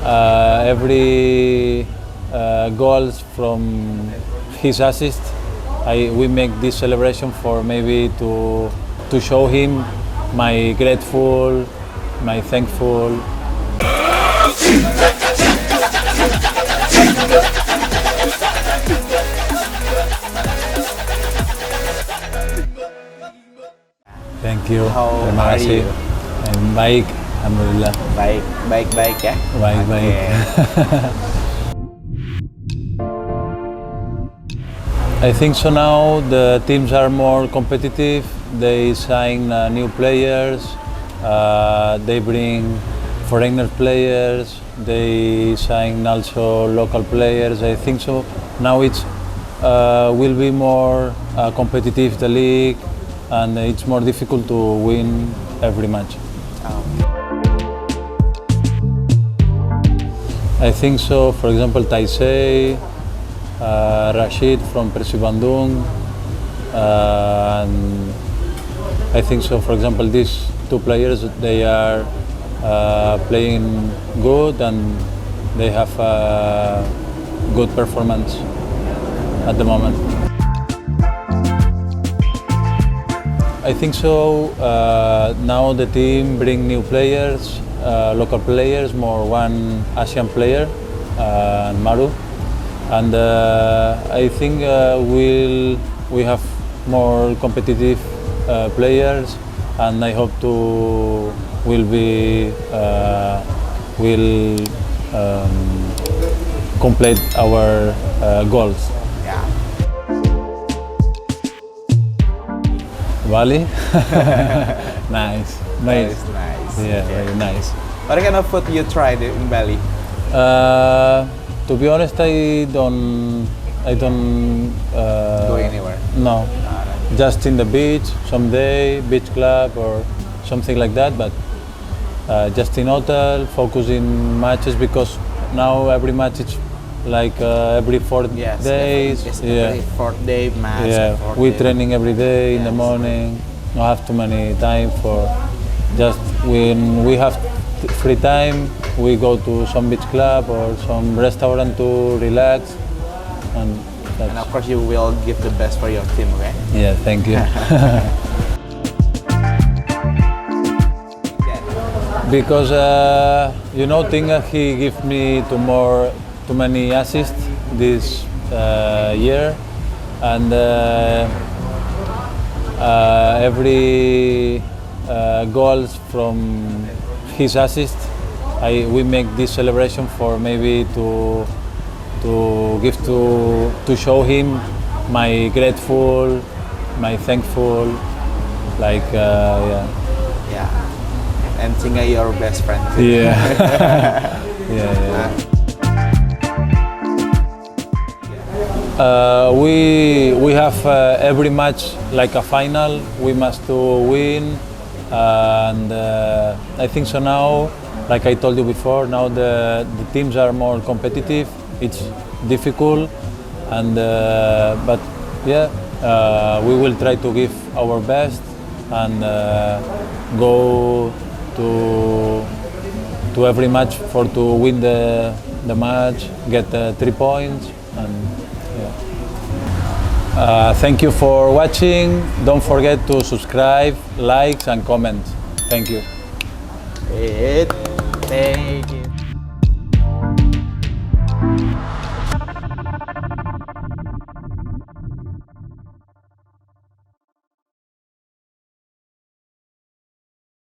every goals from his assist. We make this celebration for maybe to show him my grateful, my thankful. Thank you. Terima kasih. Baik, alhamdulillah. Baik ya. Baik. I think so now the teams are more competitive. They sign new players. They bring foreigner players. They sign also local players. I think so now it's will be more competitive the league, and it's more difficult to win every match. I think so. For example, Taisei, Rashid from Persik Kediri, and I think so. For example, these two players, they are playing good and they have a good performance at the moment. I think so. Now the team bring new players, local players, more one Asian player, Maru, and I think we have more competitive players, and I hope will complete our goals. Bali? Nice. Nice. Yeah, Okay. very nice. What kind of food you tried in Bali? To be honest, I don't Go anywhere? No, just in the beach, someday, beach club or something like that, but just in hotel, focus in matches, because now every match is like every 4 days. Every 4th day match. Yeah, we training every day in the morning. Don't have too many time for. Just when we have free time, we go to some beach club or some restaurant to relax, and of course you will give the best for your team, okay? Yeah, thank you. Because Tinga, he give me too many assists this year, and every goals from his assist. We make this celebration for maybe to show him my grateful, my thankful, like yeah. And Singa, your best friend. Yeah. Yeah. We have every match like a final. We must to win, and I think so now. Like I told you before, now the teams are more competitive. It's difficult, and but yeah, we will try to give our best and go to every match to win the match, get 3 points, and yeah. Thank you for watching. Don't forget to subscribe, like, and comment. Thank you. Thank you.